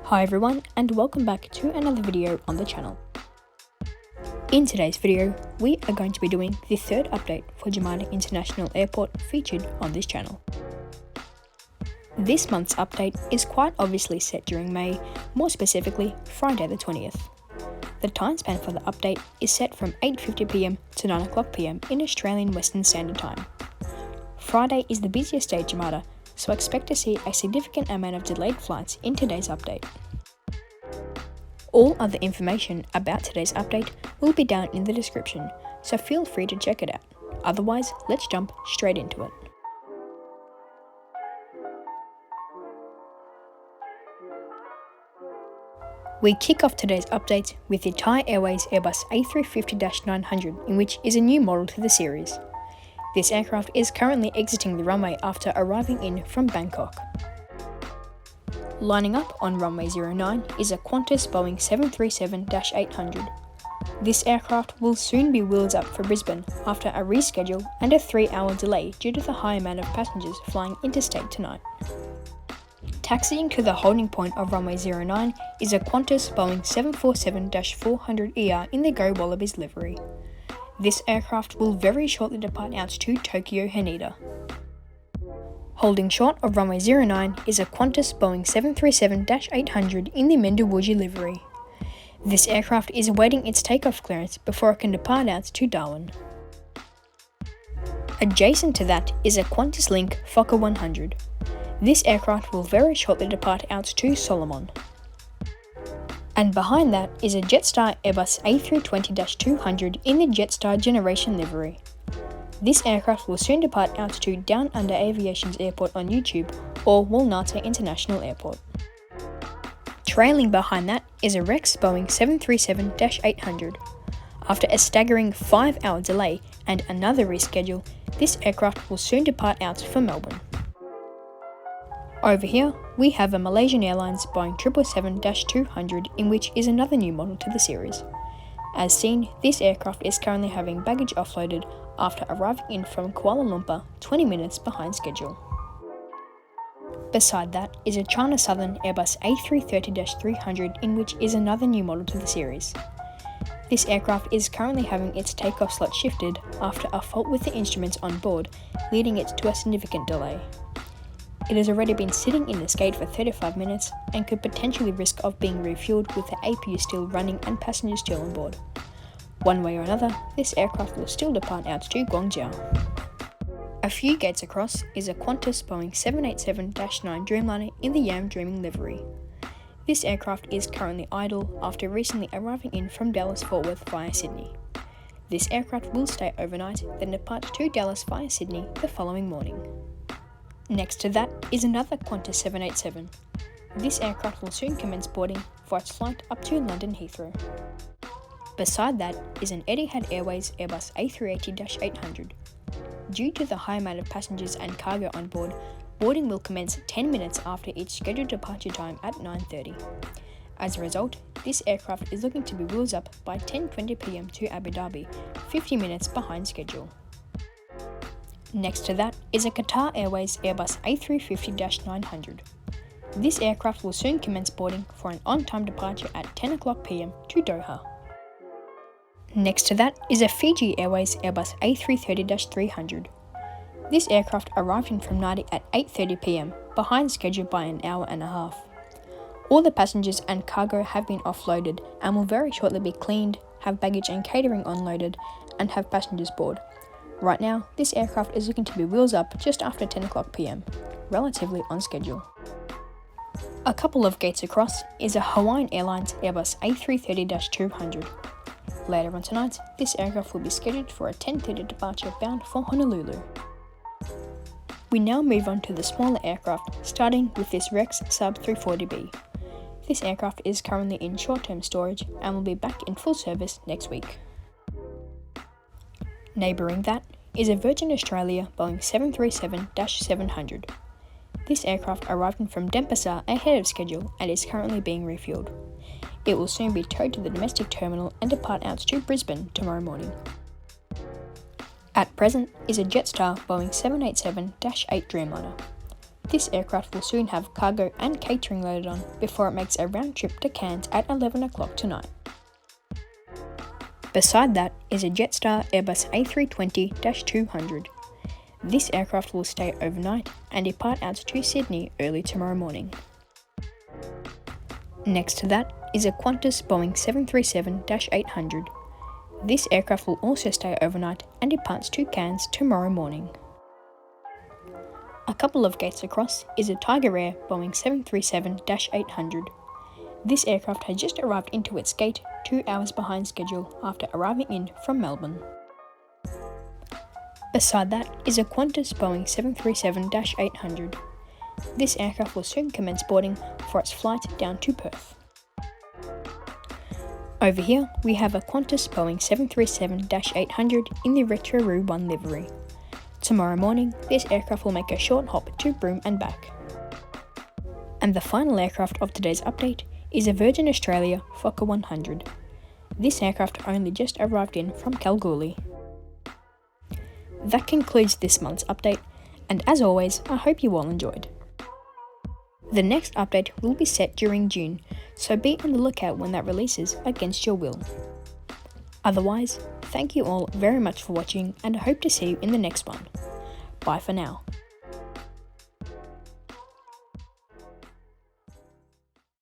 Hi everyone, and welcome back to another video on the channel. In today's video, we are going to be doing the third update for Jumeirah International Airport featured on this channel. This month's update is quite obviously set during May, more specifically Friday the 20th. The time span for the update is set from 8:50pm to 9:00pm in Australian Western Standard Time. Friday is the busiest day at Jumeirah, so expect to see a significant amount of delayed flights in today's update. All other information about today's update will be down in the description, so feel free to check it out. Otherwise, let's jump straight into it. We kick off today's update with the Thai Airways Airbus A350-900, in which is a new model to the series. This aircraft is currently exiting the runway after arriving in from Bangkok. Lining up on runway 09 is a Qantas Boeing 737-800. This aircraft will soon be wheels up for Brisbane after a reschedule and a 3-hour delay due to the high amount of passengers flying interstate tonight. Taxiing to the holding point of runway 09 is a Qantas Boeing 747-400ER in the Go Wallabies livery. This aircraft will very shortly depart out to Tokyo Haneda. Holding short of runway 09 is a Qantas Boeing 737-800 in the Mendawuji livery. This aircraft is awaiting its takeoff clearance before it can depart out to Darwin. Adjacent to that is a Qantas Link Fokker 100. This aircraft will very shortly depart out to Solomon. And behind that is a Jetstar Airbus A320-200 in the Jetstar Generation livery. This aircraft will soon depart out to Down Under Aviation's airport on YouTube or Walnata International Airport. Trailing behind that is a Rex Boeing 737-800. After a staggering 5-hour delay and another reschedule, this aircraft will soon depart out for Melbourne. Over here, we have a Malaysian Airlines Boeing 777-200, in which is another new model to the series. As seen, this aircraft is currently having baggage offloaded after arriving in from Kuala Lumpur 20 minutes behind schedule. Beside that is a China Southern Airbus A330-300, in which is another new model to the series. This aircraft is currently having its takeoff slot shifted after a fault with the instruments on board, leading it to a significant delay. It has already been sitting in this gate for 35 minutes and could potentially risk of being refueled with the APU still running and passengers still on board. One way or another, this aircraft will still depart out to Guangzhou. A few gates across is a Qantas Boeing 787-9 Dreamliner in the Yam Dreaming livery. This aircraft is currently idle after recently arriving in from Dallas-Fort Worth via Sydney. This aircraft will stay overnight, then depart to Dallas via Sydney the following morning. Next to that is another Qantas 787. This aircraft will soon commence boarding for its flight up to London Heathrow. Beside that is an Etihad Airways Airbus A380-800. Due to the high amount of passengers and cargo on board, boarding will commence 10 minutes after its scheduled departure time at 9:30. As a result, this aircraft is looking to be wheels up by 10:20pm to Abu Dhabi, 50 minutes behind schedule. Next to that is a Qatar Airways Airbus A350-900. This aircraft will soon commence boarding for an on-time departure at 10:00pm to Doha. Next to that is a Fiji Airways Airbus A330-300. This aircraft arrived in from Nadi at 8:30pm, behind schedule by an hour and a half. All the passengers and cargo have been offloaded and will very shortly be cleaned, have baggage and catering unloaded, and have passengers board. Right now, this aircraft is looking to be wheels up just after 10:00pm, relatively on schedule. A couple of gates across is a Hawaiian Airlines Airbus A330-200. Later on tonight, this aircraft will be scheduled for a 10:30 departure bound for Honolulu. We now move on to the smaller aircraft, starting with this Rex Sub 340B. This aircraft is currently in short-term storage and will be back in full service next week. Neighbouring that is a Virgin Australia Boeing 737-700. This aircraft arrived in from Denpasar ahead of schedule and is currently being refueled. It will soon be towed to the domestic terminal and depart out to Brisbane tomorrow morning. At present is a Jetstar Boeing 787-8 Dreamliner. This aircraft will soon have cargo and catering loaded on before it makes a round trip to Cairns at 11 o'clock tonight. Beside that is a Jetstar Airbus A320-200. This aircraft will stay overnight and depart out to Sydney early tomorrow morning. Next to that is a Qantas Boeing 737-800. This aircraft will also stay overnight and departs to Cairns tomorrow morning. A couple of gates across is a Tiger Air Boeing 737-800. This aircraft has just arrived into its gate 2 hours behind schedule after arriving in from Melbourne. Beside that is a Qantas Boeing 737-800. This aircraft will soon commence boarding for its flight down to Perth. Over here, we have a Qantas Boeing 737-800 in the Retro 1 livery. Tomorrow morning, this aircraft will make a short hop to Broome and back. And the final aircraft of today's update is a Virgin Australia Fokker 100. This aircraft only just arrived in from Kalgoorlie. That concludes this month's update, and as always, I hope you all enjoyed. The next update will be set during June, so be on the lookout when that releases against your will. Otherwise, thank you all very much for watching, and I hope to see you in the next one. Bye for now.